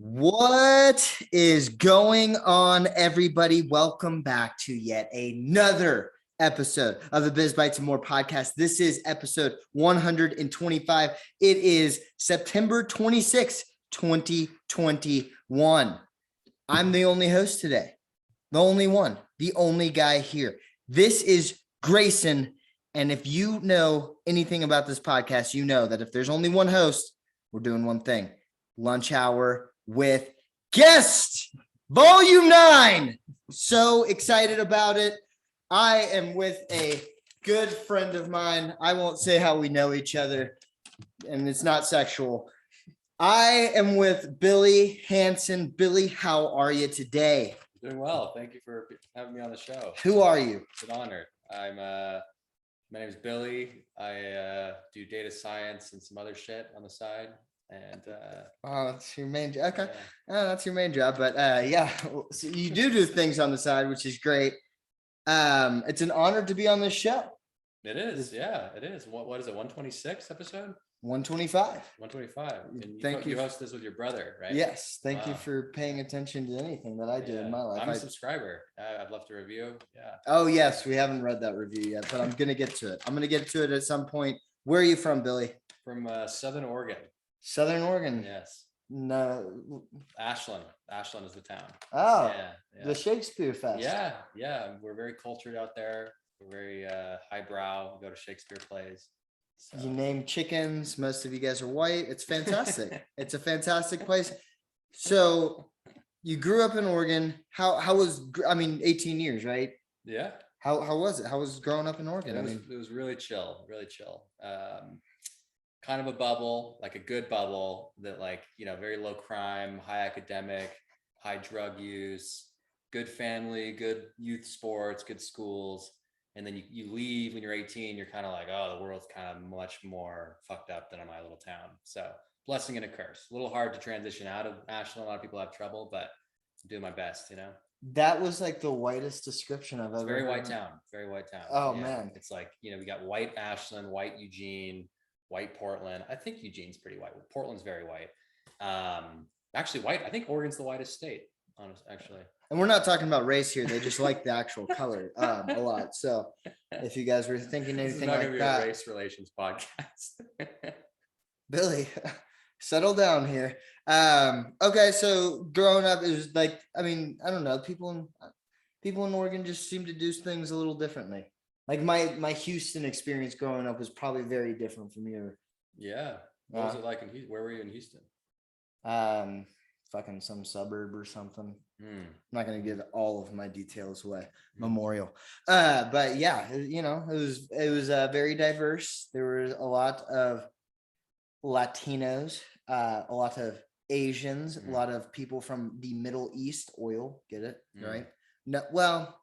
What is going on, everybody? Welcome back to yet another episode of the Biz Bites and More podcast. This is episode 125. It is September 26, 2021. I'm the only host today, the only one, the only guy here. This is Grayson. And if you know anything about this podcast, you know that if there's only one host, we're doing one thing: lunch hour with guest volume 9. So excited about it. I am with a good friend of mine. I won't say how we know each other, and it's not sexual. I am with Billy Hansen. Billy, how are you today? Doing well. Thank you for having me on the show. Who are you? It's an honor. My name is Billy. I do data science and some other shit on the side. And that's your main job. Okay. Yeah. That's your main job. But yeah, so you do things on the side, which is great. It's an honor to be on this show. It is. Yeah, it is. What is it? 126 episode? 125. 125. And Thank you. You host this with your brother, right? Yes. Thank you for paying attention to anything that I do in my life. I'm a subscriber. I've left a review. Yeah. Oh, yes. We haven't read that review yet, but I'm going to get to it. I'm going to get to it at some point. Where are you from, Billy? From Southern Oregon. Southern Oregon. Yes. No. Ashland is the town. Oh, yeah. The Shakespeare Fest. Yeah. We're very cultured out there. We're very highbrow. We go to Shakespeare plays. So. You name chickens. Most of you guys are white. It's fantastic. It's a fantastic place. So you grew up in Oregon. How was, 18 years, right? Yeah. How was it? How was growing up in Oregon? It was really chill. Kind of a bubble, like a good bubble that very low crime, high academic, high drug use, good family, good youth sports, good schools. And then you leave when you're 18, you're kind of like, oh, the world's kind of much more fucked up than in my little town. So blessing and a curse. A little hard to transition out of Ashland. A lot of people have trouble, but I'm doing my best, That was like the whitest description I've ever heard. Very white town. Oh, man. It's like, we got white Ashland, white Eugene, white Portland. I think Eugene's pretty white. Portland's very white. Actually white. I think Oregon's the whitest state, actually. And we're not talking about race here. They just like the actual color a lot. So if you guys were thinking anything like that. This is not going to be a race relations podcast. Billy, settle down here. Okay, so growing up, it was like, I don't know. People in Oregon just seem to do things a little differently. Like my Houston experience growing up was probably very different from your. Yeah. What was it like in Houston? Where were you in Houston? Fucking some suburb or something. I'm not going to give all of my details away. Memorial. But yeah, it was very diverse. There was a lot of Latinos, a lot of Asians, a lot of people from the Middle East. Oil, get it? Right? No, well,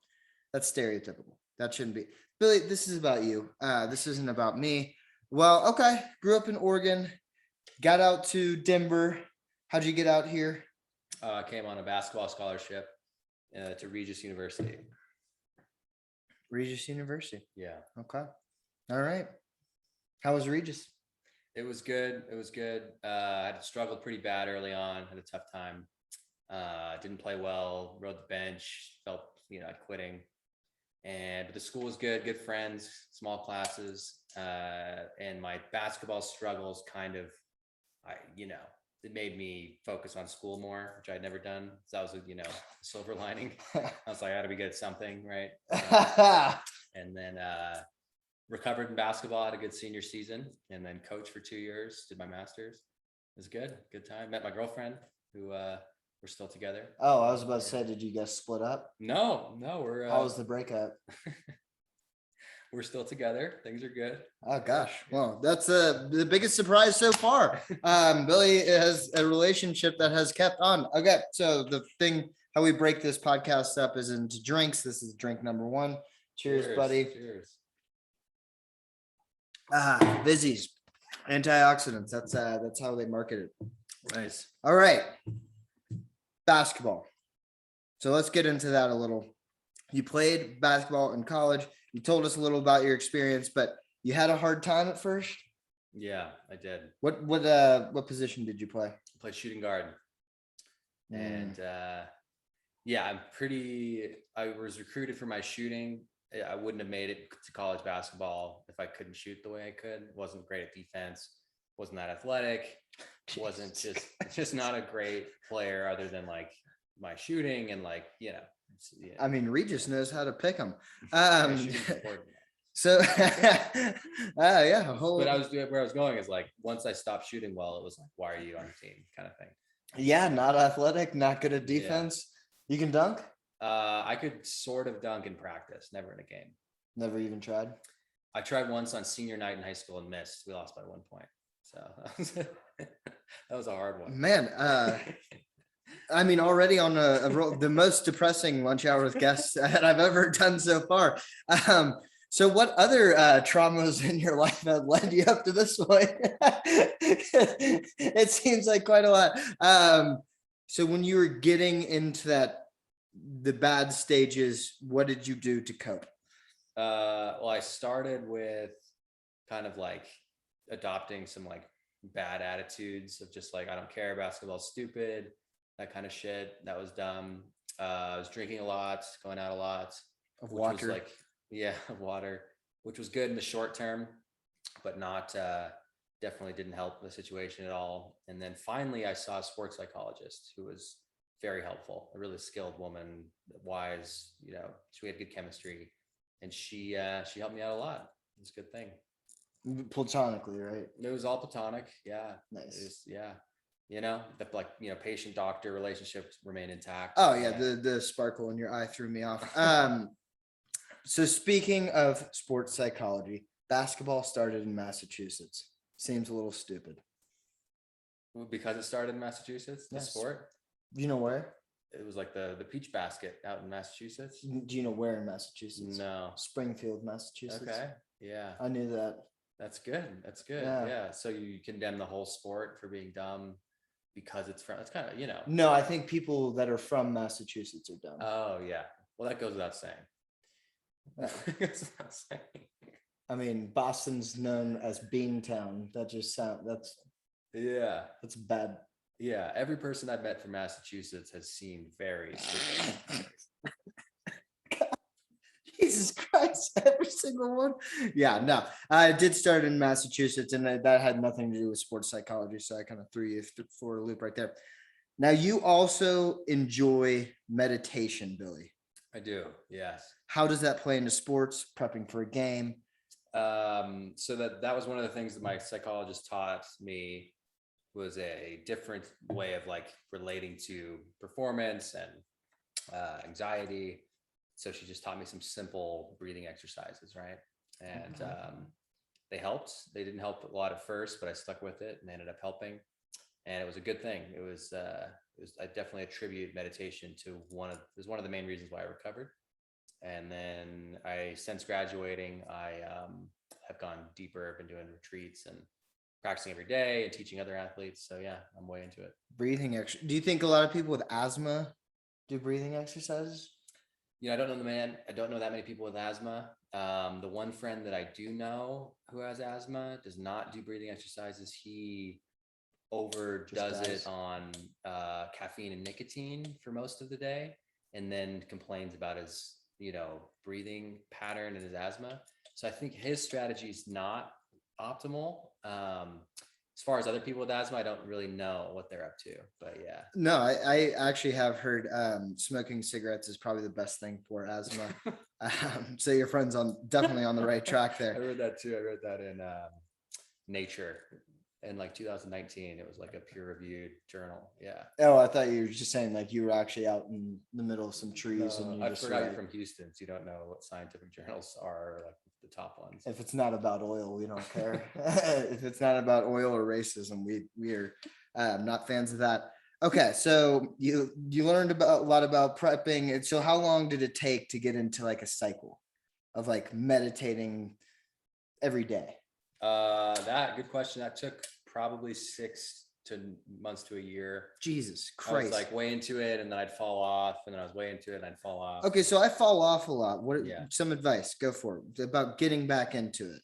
that's stereotypical. That shouldn't be. Billy, this is about you. This isn't about me. Well, okay. Grew up in Oregon, got out to Denver. How'd you get out here? I came on a basketball scholarship to Regis University. Regis University. Yeah. Okay. All right. How was Regis? It was good. I had struggled pretty bad early on. Had a tough time. Didn't play well. Rode the bench. Felt quitting. But the school was good friends, small classes, and my basketball struggles it made me focus on school more, which I'd never done. So that was a silver lining. I was like, I gotta be good at something, right? And then recovered in basketball, had a good senior season, and then coached for 2 years, did my master's. It was good time. Met my girlfriend, who we're still together. Oh, I was about to say, did you guys split up? No, we're. How was the breakup? We're still together. Things are good. Oh gosh, well, that's the biggest surprise so far. Billy has a relationship that has kept on. Okay, so the thing how we break this podcast up is into drinks. This is drink number 1. Cheers, buddy. Cheers. Vizzies, antioxidants. That's how they market it. Nice. All right. Basketball. So let's get into that a little. You played basketball in college. You told us a little about your experience, but you had a hard time at first. Yeah, I did. What position did you play? I played shooting guard. And yeah, I was recruited for my shooting. I wouldn't have made it to college basketball if I couldn't shoot the way I could. Wasn't great at defense, wasn't that athletic, wasn't just not a great player other than like my shooting and like, yeah. I mean, Regis knows how to pick them. So yeah, but where I was going is like, once I stopped shooting well, it was like, why are you on the team kind of thing? Yeah, not athletic, not good at defense. Yeah. You can dunk? I could sort of dunk in practice, never in a game. Never even tried? I tried once on senior night in high school and missed. We lost by 1 point. So that was a hard one. Man, I mean, already on the most depressing lunch hour with guests that I've ever done so far. So what other traumas in your life have led you up to this point? It seems like quite a lot. So when you were getting into the bad stages, what did you do to cope? Well, I started with kind of like adopting some like bad attitudes of just like, I don't care, basketball's stupid, that kind of shit. That was dumb. I was drinking a lot, going out a lot. Of water. Of water, which was good in the short term, but not definitely didn't help the situation at all. And then finally I saw a sports psychologist who was very helpful, a really skilled woman, wise, she had good chemistry, and she helped me out a lot. It was a good thing. Platonically, right? It was all platonic. Yeah. Nice. The patient doctor relationships remain intact. Oh yeah. The sparkle in your eye threw me off. So speaking of sports psychology, basketball started in Massachusetts. Seems a little stupid. Because it started in Massachusetts, the sport? Do you know where? It was like the Peach Basket out in Massachusetts. Do you know where in Massachusetts? No. Springfield, Massachusetts. Okay. Yeah. I knew that. That's good. That's good. Yeah. So you condemn the whole sport for being dumb because it's kind of, No, I think people that are from Massachusetts are dumb. Oh yeah. Well, that goes without saying. I mean, Boston's known as Beantown. That's bad. Yeah, every person I've met from Massachusetts has seemed very Jesus Christ, every single one. Yeah, no, I did start in Massachusetts, and that had nothing to do with sports psychology. So I kind of threw you for a loop right there. Now, you also enjoy meditation, Billy. I do, yes. How does that play into sports, prepping for a game? So that was one of the things that my psychologist taught me, was a different way of like relating to performance and anxiety. So she just taught me some simple breathing exercises, right? And they helped. They didn't help a lot at first, but I stuck with it and they ended up helping. And it was a good thing. I definitely attribute meditation to it was one of the main reasons why I recovered. And then since graduating, I have gone deeper. I've been doing retreats and practicing every day and teaching other athletes. So yeah, I'm way into it. Breathing exercise. Do you think a lot of people with asthma do breathing exercises? I don't know that many people with asthma. The one friend that I do know who has asthma does not do breathing exercises. He overdoes it on caffeine and nicotine for most of the day, and then complains about his breathing pattern and his asthma. So I think his strategy is not optimal. As far as other people with asthma, I don't really know what they're up to, but yeah. No, I actually have heard smoking cigarettes is probably the best thing for asthma. So your friend's definitely on the right track there. I read that too. I read that in Nature in like 2019. It was like a peer-reviewed journal. Yeah. Oh, I thought you were just saying like you were actually out in the middle of some trees. No, I forgot you're from Houston, so you don't know what scientific journals are like the top ones. If it's not about oil, we don't care. If it's not about oil or racism, we are not fans of that. Okay, so you learned a lot about prepping. And so how long did it take to get into like a cycle of like meditating every day? Good question. That took probably 6 months to a year. Jesus Christ. I was like way into it, and then I'd fall off, and then I was way into it and I'd fall off. Okay, so I fall off a lot. Some advice? Go for it about getting back into it.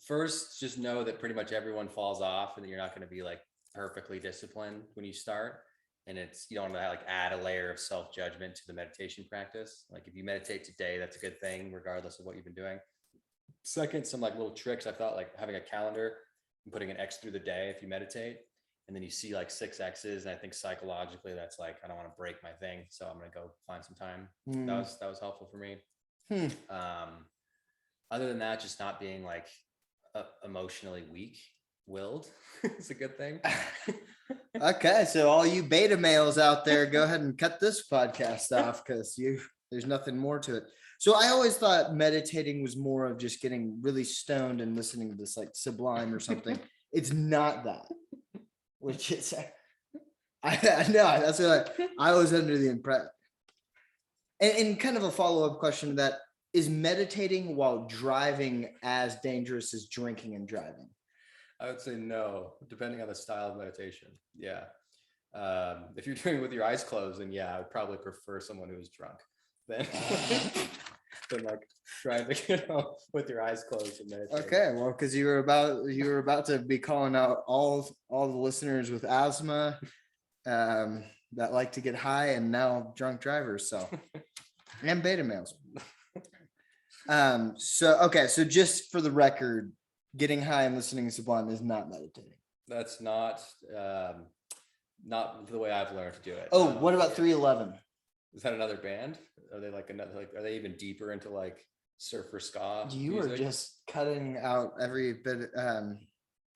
First, just know that pretty much everyone falls off and that you're not going to be like perfectly disciplined when you start. and it's, you don't want to like add a layer of self-judgment to the meditation practice. Like if you meditate today, that's a good thing, regardless of what you've been doing. Second, some like little tricks I thought, like having a calendar and putting an X through the day if you meditate, and then you see like 6 X's. And I think psychologically that's like, I don't want to break my thing, so I'm going to go find some time. That was helpful for me. Other than that, just not being like emotionally weak willed is a good thing. Okay, so all you beta males out there, go ahead and cut this podcast off, because there's nothing more to it. So I always thought meditating was more of just getting really stoned and listening to this like Sublime or something. It's not that, which is I know that's what I was under the impression. And kind of a follow-up question to that, is meditating while driving as dangerous as drinking and driving? I would say no, depending on the style of meditation. Yeah. If you're doing it with your eyes closed, then yeah, I would probably prefer someone who is drunk than, than like trying to get home with your eyes closed and meditate. Okay, well, because you were about to be calling out all the listeners with asthma that like to get high, and now drunk drivers, so and beta males. So just for the record, getting high and listening to Sublime is not meditating. That's not the way I've learned to do it. Oh, what about 311? Is that another band? Are they like another, like, are they even deeper into like surfer ska? You music? are just cutting out every bit.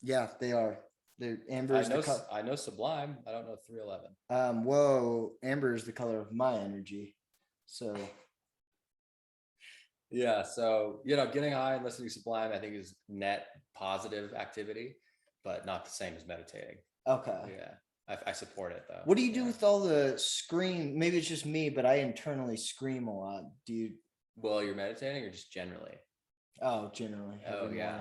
Yeah, they are. They're amber. I know Sublime. I don't know 311. Whoa, amber is the color of my energy. So yeah, so getting high and listening to Sublime, I think, is net positive activity, but not the same as meditating. Okay. Yeah. I support it though. What do you do with all the scream? Maybe it's just me, but I internally scream a lot. Do you? Well, you're meditating or just generally? Oh, generally. Oh yeah.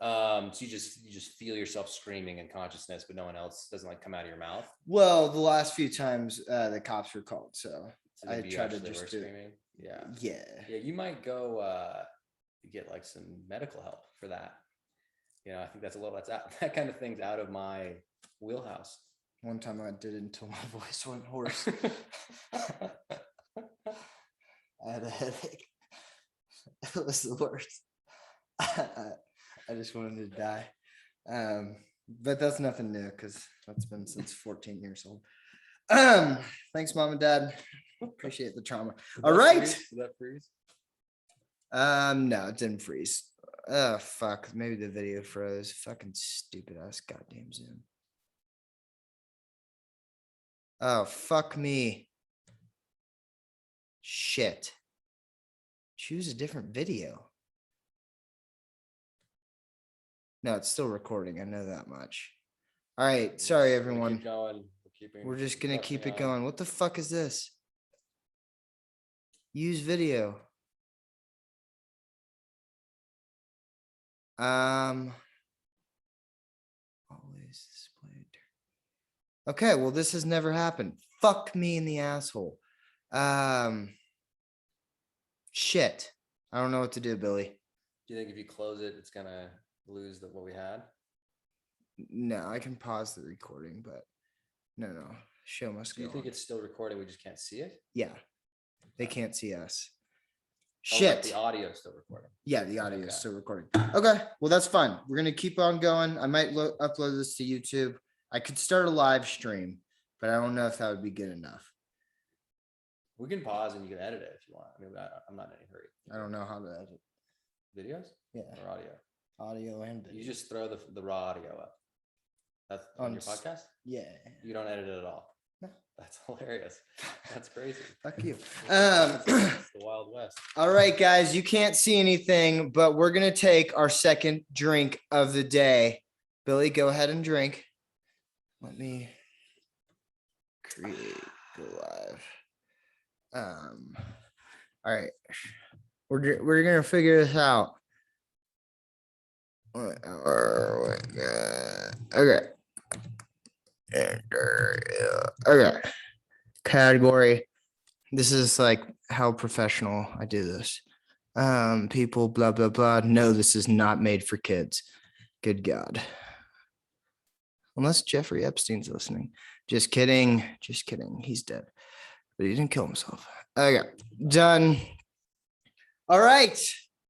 So you just feel yourself screaming in consciousness, but no one else doesn't like come out of your mouth. Well, the last few times the cops were called, so I tried to just do screaming. Yeah. Yeah. You might go get like some medical help for that. I think that kind of thing's out of my wheelhouse. One time I did it until my voice went hoarse. I had a headache. It was the worst. I just wanted to die. But that's nothing new, because that's been since 14 years old. Thanks, Mom and Dad. Appreciate the trauma. All right. Did that freeze? No, it didn't freeze. Oh, fuck. Maybe the video froze. Fucking stupid ass goddamn Zoom. Oh, fuck me. Shit. Choose a different video. No, it's still recording. I know that much. All right. Sorry, everyone. Keep going. We're just going to keep it going. What the fuck is this? Use video. Always displayed. Okay, well, this has never happened. Fuck me in the asshole. Shit. I don't know what to do, Billy. Do you think if you close it, it's gonna lose what we had? No, I can pause the recording, but no. Show must go. Do you think on. it's still recording? We just can't see it? Yeah. They can't see us. Shit. Like the audio is still recording. Yeah, the audio is still recording. Okay, well, that's fine. We're gonna keep on going. I might upload this to YouTube. I could start a live stream, but I don't know if that would be good enough. We can pause and you can edit it if you want. I mean, I'm not in any hurry. I don't know how to edit videos. Yeah, or audio. Audio and video. You just throw the raw audio up. That's on your podcast. Yeah. You don't edit it at all. No. That's hilarious. That's crazy. Fuck you. It's the Wild West. All right, guys, you can't see anything, but we're gonna take our second drink of the day. Billy, go ahead and drink. Let me create go live. All right, we're gonna figure this out. Okay. Okay. Category. This is like how professional I do this. People, blah, blah, blah. No, this is not made for kids. Good God. Unless Jeffrey Epstein's listening. Just kidding. Just kidding. He's dead, but he didn't kill himself. Okay, done. All right.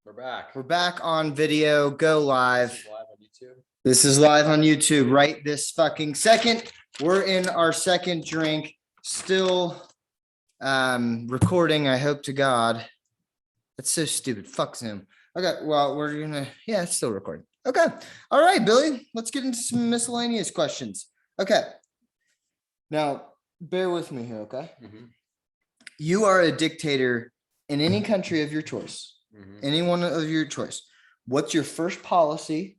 We're back. We're back on video. Go live. This is live on YouTube. This is live on YouTube right this fucking second. We're in our second drink. Still recording, I hope to God. That's so stupid. Fuck Zoom. Okay, well, we're gonna, yeah, it's still recording. Okay. All right, Billy, let's get into some miscellaneous questions. Okay. Now, bear with me here, okay? Mm-hmm. You are a dictator in any country of your choice, Mm-hmm. any one of your choice. What's your first policy?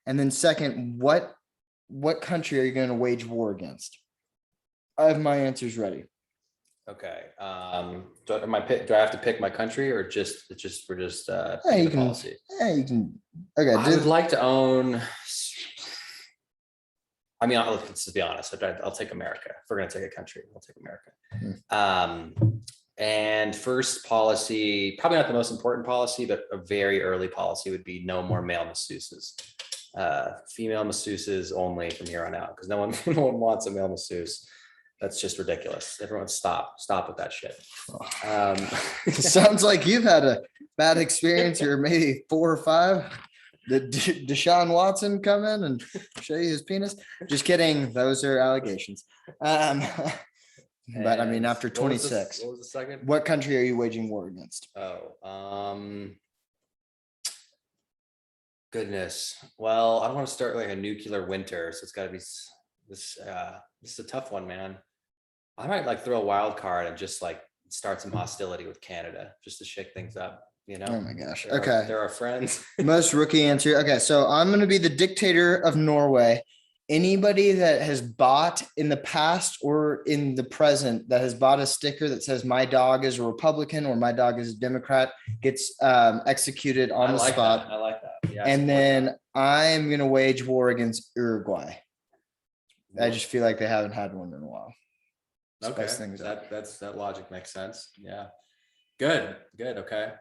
And then second, what country are you going to wage war against? I have my answers ready. Okay. Do I have to pick my country or we're just Yeah, picking you the can. policy? Yeah, you can. Okay. I would like to own. I mean, let's be honest. I'll take America. If we're gonna take a country, I'll take America. And first policy, probably not the most important policy, but a very early policy would be no more male masseuses. Female masseuses only from here on out, because no one wants a male masseuse. That's just ridiculous. Everyone stop with that shit. Sounds like you've had a bad experience, or maybe 4 or 5. Did Deshaun Watson come in and show you his penis? Just kidding. Those are allegations. But I mean, after 26, what was the second? What country are you waging war against? Goodness. Well, I don't want to start like a nuclear winter, so it's got to be this. This is a tough one, man. I might like throw a wild card and just like start some hostility with Canada just to shake things up. You know? Oh my gosh. They're our friends. Most rookie answer. Okay, so I'm going to be the dictator of Norway. Anybody that has bought in the past or in the present that has bought a sticker that says my dog is a Republican or my dog is a Democrat gets executed on the spot. I like that. Yeah. And then I'm going to wage war against Uruguay. I just feel like they haven't had one in a while. Okay, that logic makes sense. Yeah, good. Okay.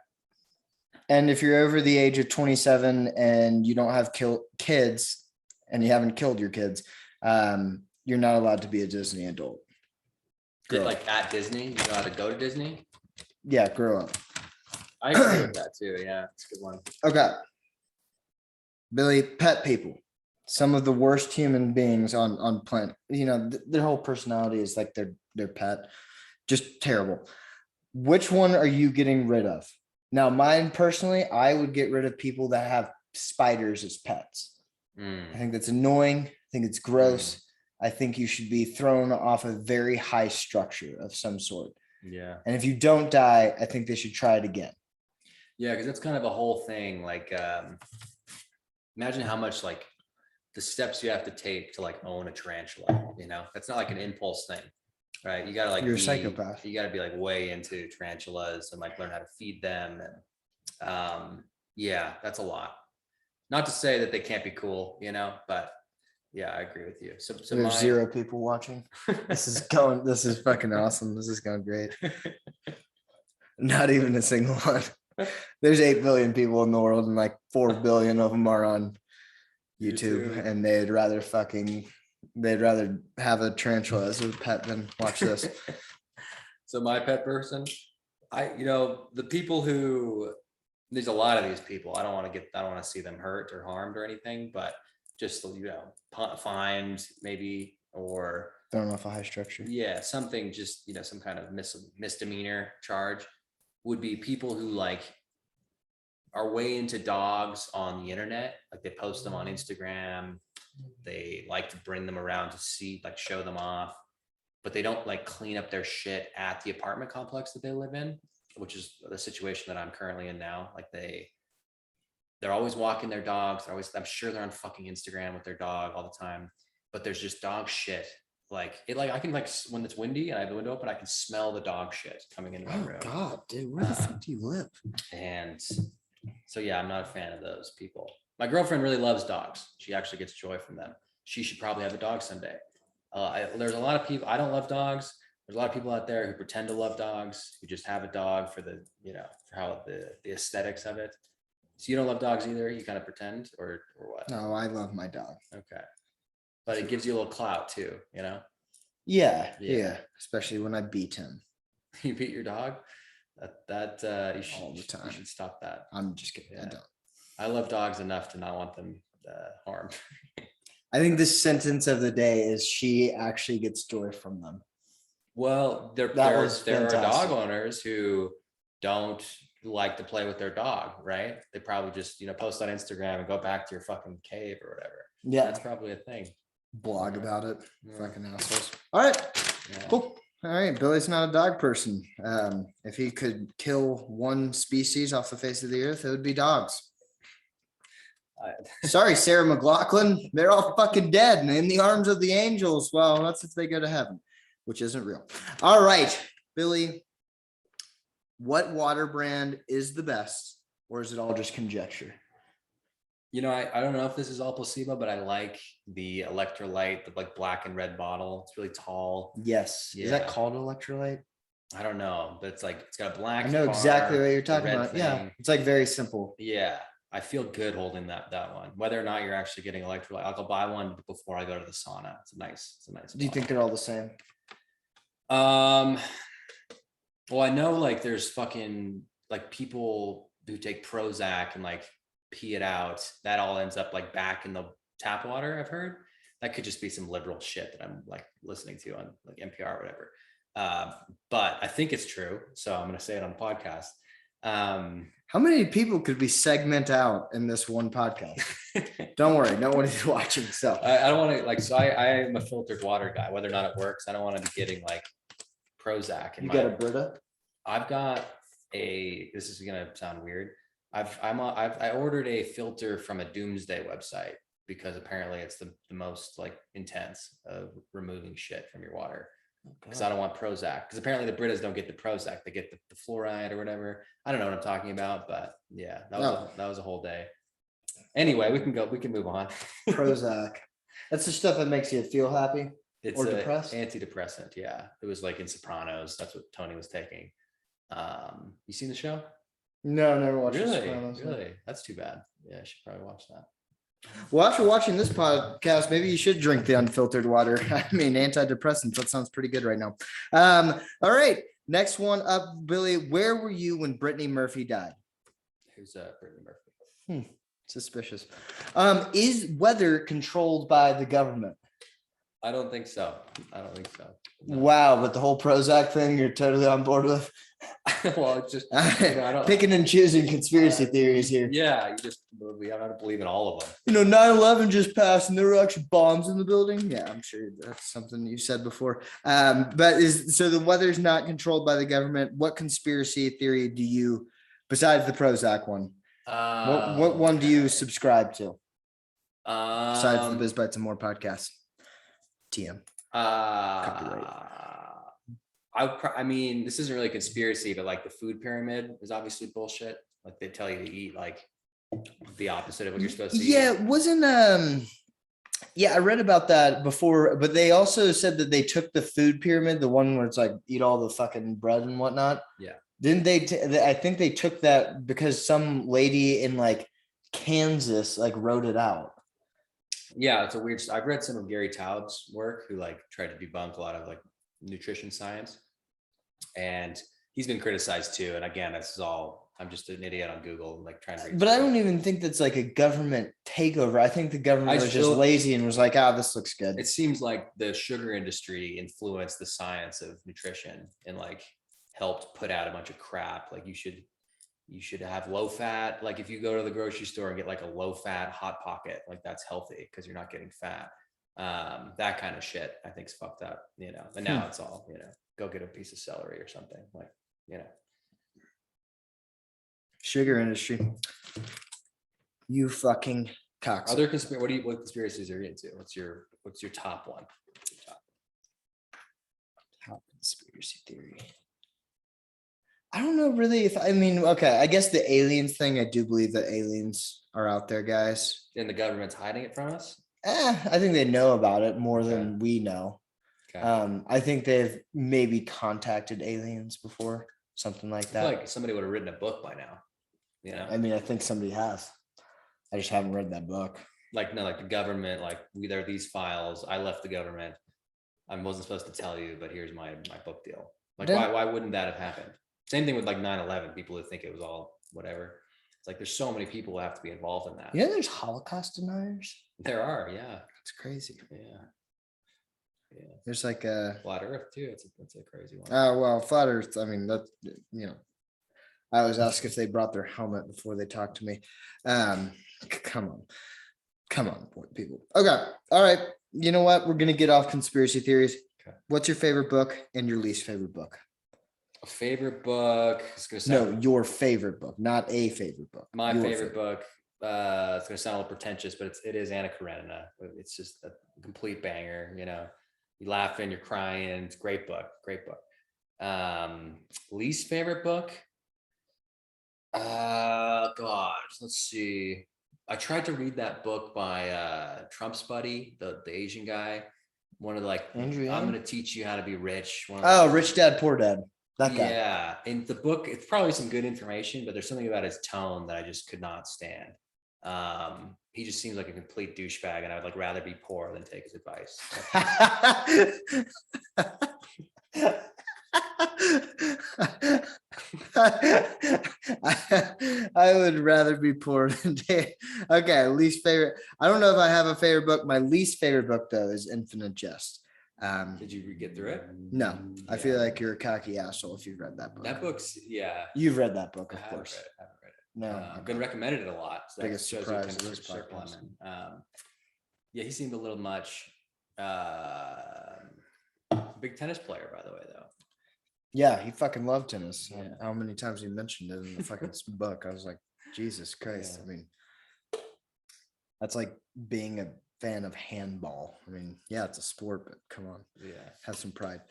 And if you're over the age of 27 and you don't have kids and you haven't killed your kids, you're not allowed to be a Disney adult. Like at Disney, you know how to go to Disney? Yeah, grow up. I agree with that too. Yeah, it's a good one. Okay, Billy, pet people. Some of the worst human beings on planet. You know, their whole personality is like their pet. Just terrible. Which one are you getting rid of? Now, mine personally, I would get rid of people that have spiders as pets. I think that's annoying. I think it's gross. I think you should be thrown off a very high structure of some sort. Yeah. And if you don't die, I think they should try it again. Yeah, because that's kind of a whole thing. Like, imagine how much like the steps you have to take to like own a tarantula. You know, that's not like an impulse thing, right? You gotta like You're a psychopath. You gotta be like way into tarantulas and like learn how to feed them. And yeah, that's a lot. Not to say that they can't be cool, you know, but yeah, I agree with you. So there's 0 people watching. This is fucking awesome. This is going great. Not even a single one. There's 8 billion people in the world and like 4 billion of them are on YouTube. And they'd rather have a tarantula as a pet than watch this. So my pet person, the people who, there's a lot of these people. I don't want to see them hurt or harmed or anything, but just, fined maybe, or thrown off a high structure. Yeah, something just, some kind of misdemeanor charge would be people who like are way into dogs on the internet. Like they post them on Instagram. They like to bring them around to see, like show them off, but they don't like clean up their shit at the apartment complex that they live in, which is the situation that I'm currently in now. Like they're always walking their dogs. I'm sure they're on fucking Instagram with their dog all the time, but there's just dog shit. Like I can when it's windy and I have the window open, I can smell the dog shit coming into my room. Oh God, dude, where the fuck do you live? And so, yeah, I'm not a fan of those people. My girlfriend really loves dogs. She actually gets joy from them. She should probably have a dog someday. There's a lot of people, I don't love dogs. There's a lot of people out there who pretend to love dogs, who just have a dog for the, for how the aesthetics of it. So you don't love dogs either? You kind of pretend or what? No, I love my dog. Okay. But it gives you a little clout too, Yeah. Especially when I beat him. You beat your dog? That you should, All the time. You should stop that. I'm just kidding. I Yeah. don't. I love dogs enough to not want them harmed. I think the sentence of the day is she actually gets joy from them. Well, there are dog owners who don't like to play with their dog, right? They probably just, post on Instagram and go back to your fucking cave or whatever. Yeah. That's probably a thing. Blog about it. Yeah. Fucking assholes. All right. Yeah. Cool. All right. Billy's not a dog person. If he could kill one species off the face of the earth, it would be dogs. Sorry, Sarah McLachlan. They're all fucking dead and in the arms of the angels. Well, that's if they go to heaven, which isn't real. All right, Billy. What water brand is the best, or is it all just conjecture? I don't know if this is all placebo, but I like the electrolyte, the like black and red bottle. It's really tall. Yes. Yeah. Is that called electrolyte? I don't know, but it's got a black. I know exactly what you're talking about. Thing. Yeah. It's like very simple. Yeah. I feel good holding that one. Whether or not you're actually getting electrolyte, I'll go buy one before I go to the sauna. It's a nice. Do you think they're all the same? Well, I know like there's fucking like people who take Prozac and like pee it out. That all ends up like back in the tap water. I've heard that could just be some liberal shit that I'm like listening to on like NPR or whatever. But I think it's true, so I'm gonna say it on the podcast. How many people could we segment out in this one podcast? Don't worry, nobody's watching. So I don't want to like. So I am a filtered water guy. Whether or not it works, I don't want to be getting like Prozac. You got a Brita? I've got a. This is gonna sound weird. I ordered a filter from a doomsday website because apparently it's the most like intense of removing shit from your water. Because I don't want Prozac. Because apparently the Britas don't get the Prozac; they get the fluoride or whatever. I don't know what I'm talking about, but yeah, that was a whole day. Anyway, we can move on. Prozac. That's the stuff that makes you feel happy. It's or depressed. Antidepressant. Yeah, it was like in Sopranos. That's what Tony was taking. You seen the show? No, never watched. Really? That's too bad. Yeah, I should probably watch that. Well, after watching this podcast, maybe you should drink the unfiltered water. I mean, antidepressants. That sounds pretty good right now. All right. Next one up, Billy. Where were you when Brittany Murphy died? Who's Brittany Murphy? Suspicious. Is weather controlled by the government? I don't think so. No. Wow, but the whole Prozac thing, you're totally on board with. Well, it's just picking and choosing conspiracy theories here. Yeah, we don't have to believe in all of them. 9/11 just passed, and there were actually bombs in the building. Yeah, I'm sure that's something you said before. But so the weather's not controlled by the government. What conspiracy theory do you, besides the Prozac one, what one do you subscribe to? Besides the Biz Bites and More podcast. TM. Copyright. I mean, this isn't really a conspiracy, but like the food pyramid is obviously bullshit. Like they tell you to eat like the opposite of what you're supposed to eat. Yeah, I read about that before, but they also said that they took the food pyramid, the one where it's like eat all the fucking bread and whatnot. Yeah. Didn't they? I think they took that because some lady in like Kansas like wrote it out. Yeah, it's a weird. I've read some of Gary Taub's work, who like tried to debunk a lot of like nutrition science, and he's been criticized too. And again, this is all, I'm just an idiot on Google, like trying to read. But I don't even think that's like a government takeover. I think the government was just lazy and was like, this looks good. It seems like the sugar industry influenced the science of nutrition and like helped put out a bunch of crap. Like you should have low fat. Like if you go to the grocery store and get like a low fat Hot Pocket, like that's healthy because you're not getting fat. That kind of shit I think is fucked up, and now it's all, go get a piece of celery or something, like, sugar industry. You fucking cocks. Other what conspiracies are you into? What's your top one? Top conspiracy theory. I don't know really okay, I guess the aliens thing, I do believe that aliens are out there, guys. And the government's hiding it from us? I think they know about it more than we know. Okay. I think they've maybe contacted aliens before, something like that. I feel like somebody would have written a book by now. I think somebody has. I just haven't read that book. Like, no, like the government, like there are these files. I left the government. I wasn't supposed to tell you, but here's my book deal. Like, Then- why wouldn't that have happened? Same thing with like 9/11. People would think it was all whatever. It's like there's so many people who have to be involved in that. You know, there's Holocaust deniers. There are, yeah. It's crazy. Yeah. Yeah. There's like a Flat Earth too. It's a crazy one. oh well, flat Earth. I mean, that you know, I always ask if they brought their helmet before they talk to me. Come on, people. Okay, all right. You know what? We're gonna get off conspiracy theories. Okay. What's your favorite book and your least favorite book? A favorite book. It's gonna No, sound your favorite book, not a favorite book. my Your favorite book. It's gonna sound a little pretentious, but it is Anna Karenina. It's just a complete banger. You know, you laughing, you're crying. It's a great book. Great book. Least favorite book. God, let's see. I tried to read that book by Trump's buddy, the Asian guy. One of the, like, Andrew I'm Yang? gonna teach you how to be rich. One of Oh, the- Rich Dad Poor Dad. That guy. Yeah, in the book, it's probably some good information, but there's something about his tone that I just could not stand. He just seems like a complete douchebag, and I would like rather be poor than take his advice. I would rather be poor than day. Okay, least favorite. I don't know if I have a favorite book. My least favorite book though is Infinite Jest. Did you get through it? No, I feel Yeah. like you're a cocky asshole if you've read that book. That book's, yeah. You've read that book, I of haven't course. read it. I haven't read it. No, I've been recommended it a lot. So that Biggest shows you surprise kind of of this circle I'm podcast. in. Yeah, he seemed a little much. Big tennis player, by the way, though. yeah, he fucking loved tennis. Yeah. How many times he mentioned it in the fucking book? I was like, Jesus Christ. Yeah. I mean, that's like being a fan of handball. I mean, yeah, it's a sport, but come on, Yeah. have some pride.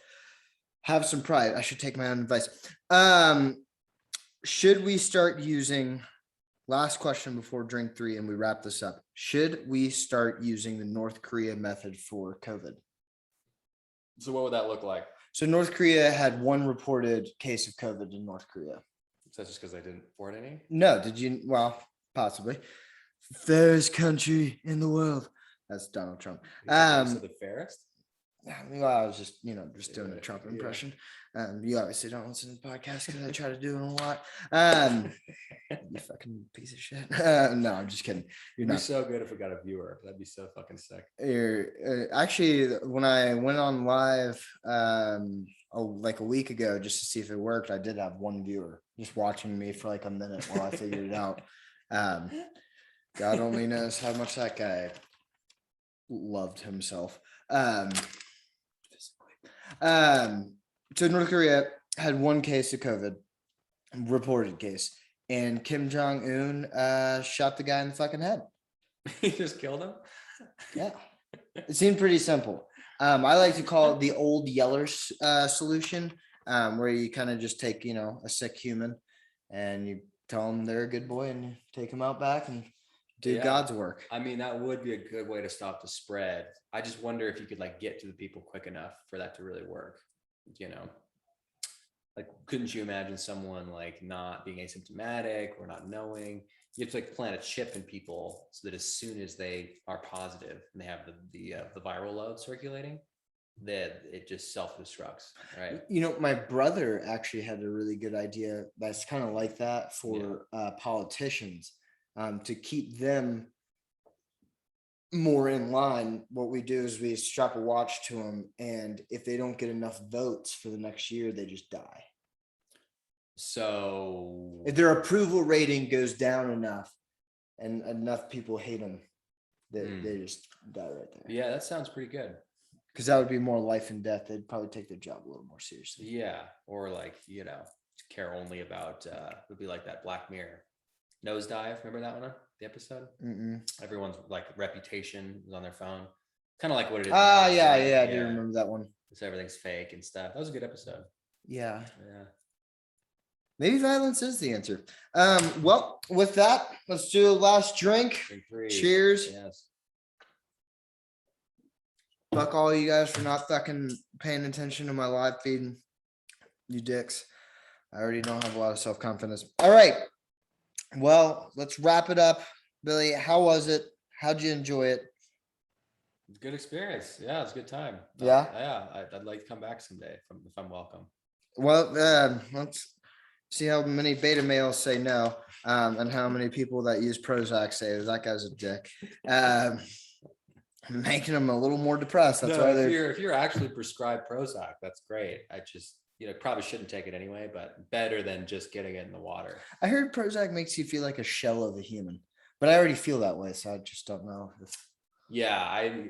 Have some pride. I should take my own advice. Should we start using, last question before drink 3 and we wrap this up. Should we start using the North Korea method for COVID? So what would that look like? So North Korea had one reported case of COVID in North Korea. Is that just because I didn't report any? No, did you? Well, possibly. Fairest country in the world. That's Donald Trump. So the fairest? Well, I was just, just doing a Yeah, Trump yeah. impression. You obviously don't listen to the podcast because I try to do it a lot. You fucking piece of shit. No, I'm just kidding. You're It'd be not. so good if we got a viewer. That'd be so fucking sick. Actually, when I went on live like a week ago just to see if it worked, I did have one viewer just watching me for like a minute while I figured it out. God only knows how much that guy loved himself. So North Korea had one case of COVID, reported case, and Kim Jong-un shot the guy in the fucking head. He just killed him? Yeah, it seemed pretty simple. I like to call it the old Yeller solution, where you kind of just take, a sick human and you tell them they're a good boy and you take them out back and do Yeah. God's work. I mean, that would be a good way to stop the spread. I just wonder if you could like get to the people quick enough for that to really work. Like, couldn't you imagine someone like not being asymptomatic or not knowing? You have to like plant a chip in people so that as soon as they are positive and they have the viral load circulating, that it just self-destructs, right? My brother actually had a really good idea that's kind of like that for politicians, to keep them more in line. What we do is we strap a watch to them, and if they don't get enough votes for the next year, they just die. So If their approval rating goes down enough and enough people hate them, they just die right there. yeah, that sounds pretty good. Because that would be more life and death. They'd probably take their job a little more seriously. Yeah, or like, care only about it would be like that Black Mirror nosedive. Remember that one? The episode? Mm-mm. Everyone's like reputation is on their phone. Kind of like what it is. Ah, now, yeah, right? yeah, I do remember that one. So everything's fake and stuff. That was a good episode. Yeah. Yeah. Maybe violence is the answer. Well, with that, let's do a last drink. Drink 3. Cheers. Yes. Fuck all you guys for not fucking paying attention to my live feed. You dicks. I already don't have a lot of self-confidence. All right. Well, let's wrap it up. Billy, how was it? How'd you enjoy it? Good experience. Yeah, it's a good time. Yeah. I'd like to come back someday if I'm welcome. Well, let's see how many beta males say no, and how many people that use Prozac say that guy's a dick. Making them a little more depressed. That's No, why if you're actually prescribed Prozac, that's great. I just probably shouldn't take it anyway, but better than just getting it in the water. I heard Prozac makes you feel like a shell of a human, but I already feel that way, so I just don't know if Yeah, I'm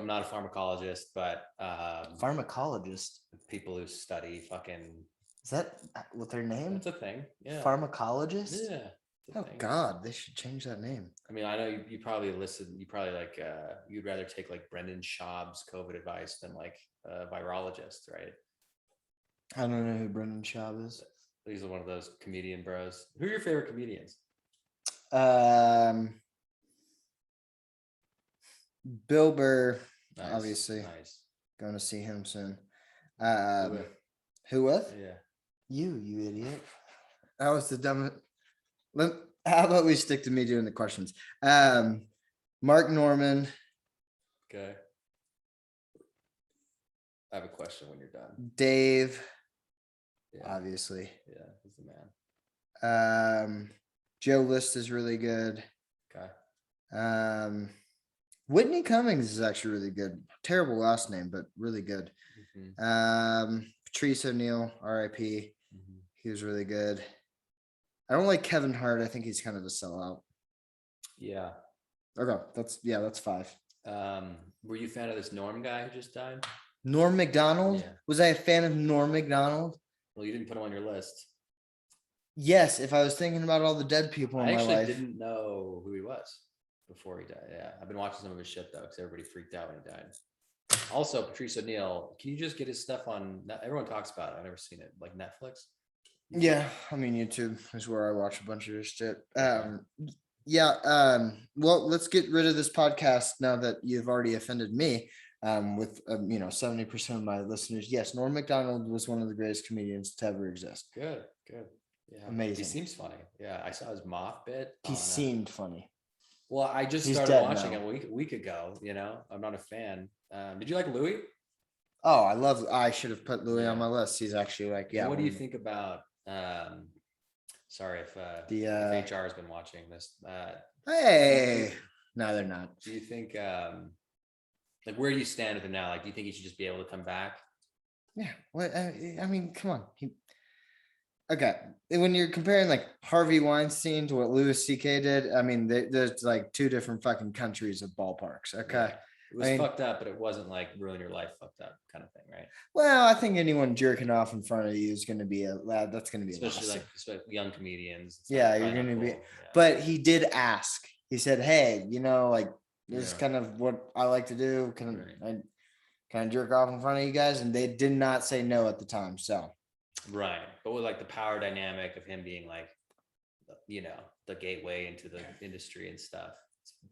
not a pharmacologist, but pharmacologist. people who study fucking, Is that what their name? that's a thing. Yeah. Pharmacologist? Yeah. Oh God, they should change that name. I mean, I know you probably like you'd rather take like Brendan Schaub's COVID advice than like a virologist, right? I don't know who Brendan Schaub is. He's one of those comedian bros. Who are your favorite comedians? Bill Burr, Nice, obviously. nice. Going to see him soon. Who Who with? Yeah. You idiot. That was the dumbest. How about we stick to me doing the questions? Mark Norman. Okay. I have a question when you're done. Dave. Yeah. Obviously. Yeah, he's the man. Joe List is really good. Okay. Whitney Cummings is actually really good. Terrible last name, but really good. Mm-hmm. Patrice O'Neill, RIP. Mm-hmm. He was really good. I don't like Kevin Hart. I think he's kind of a sellout. Yeah. Okay, that's 5. Were you a fan of this Norm guy who just died? Norm Macdonald? Yeah. Was I a fan of Norm Macdonald? Well, you didn't put him on your list. Yes, if I was thinking about all the dead people in my life. I actually didn't know who he was before he died. Yeah, I've been watching some of his shit though, because everybody freaked out when he died. Also, Patrice O'Neill, can you just get his stuff on? Everyone talks about it. I've never seen it, like Netflix. Yeah, I mean YouTube is where I watch a bunch of this shit. Well, let's get rid of this podcast now that you've already offended me. With 70% of my listeners. Yes, Norm Macdonald was one of the greatest comedians to ever exist. Good. Yeah, amazing. He seems funny. Yeah, I saw his moth bit. He seemed funny. Well, I just started watching it a week ago. I'm not a fan. Did you like Louis? Oh, I should have put Louis on my list. He's actually like, yeah. And what do you think about? Sorry if HR has been watching this. Hey, no, they're not. Do you think? Like, where do you stand with him now? Like, do you think he should just be able to come back? Yeah. What? I mean, come on. Okay. When you're comparing like Harvey Weinstein to what Louis C.K. did, I mean, there's like 2 different fucking countries of ballparks. Okay. Yeah. It was fucked up, but it wasn't like ruin your life fucked up kind of thing, right? Well, I think anyone jerking off in front of you is going to be that's going to be especially like young comedians. Yeah, you're going to be. Yeah. But he did ask. He said, "Hey, like this is kind of what I like to do. Can I jerk off in front of you guys?" And they did not say no at the time. So, right, but with like the power dynamic of him being like, the gateway into the industry and stuff.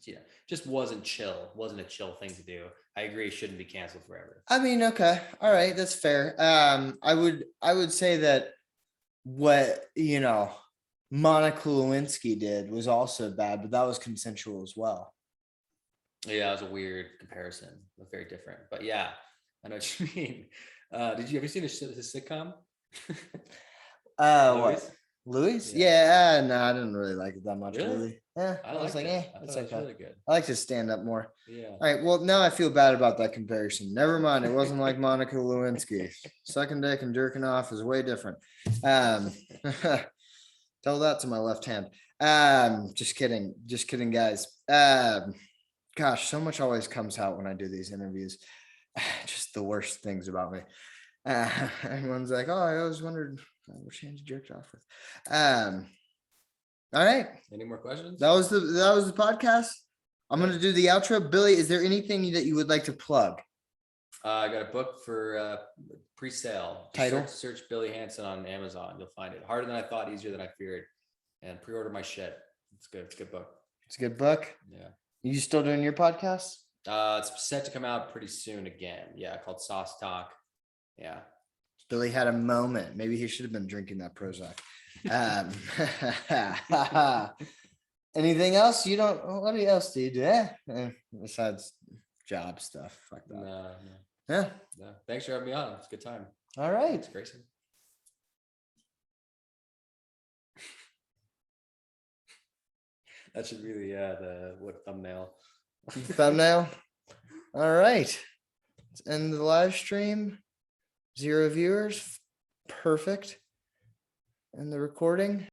Yeah, just wasn't a chill thing to do. I agree, it shouldn't be canceled forever. I mean, okay, all right, that's fair. I would say that what Monica Lewinsky did was also bad, but that was consensual as well. Yeah, it was a weird comparison. It was very different, but yeah, I know what you mean. Have you seen his sitcom? What? Louis? Yeah, no, I didn't really like it that much. Really? Louis. Yeah, I was like, it's okay. Really good. I like to stand up more. Yeah. All right. Well, now I feel bad about that comparison. Never mind. It wasn't like Monica Lewinsky. Sucking dick and jerking off is way different. Tell that to my left hand. Just kidding, guys. Gosh, so much always comes out when I do these interviews. Just the worst things about me. Everyone's like, "Oh, I always wondered which hand you jerked off with." All right. Any more questions? That was the podcast. I'm going to do the outro. Billy, is there anything that you would like to plug? I got a book for pre-sale. Title? Search Billy Hansen on Amazon. You'll find it. Harder than I thought, easier than I feared. And pre-order my shit. It's good. It's a good book. It's a good book? Yeah. You still doing your podcast? It's set to come out pretty soon again. Yeah, called Sauce Talk. Yeah. Billy had a moment. Maybe he should have been drinking that Prozac. Anything else? What else do you do? Besides job stuff. Fuck that. No. Yeah. No. Thanks for having me on. It's a good time. All right. Thanks, Grayson. That should be the thumbnail. Thumbnail. All right. Let's end the live stream. 0 viewers. Perfect. And the recording.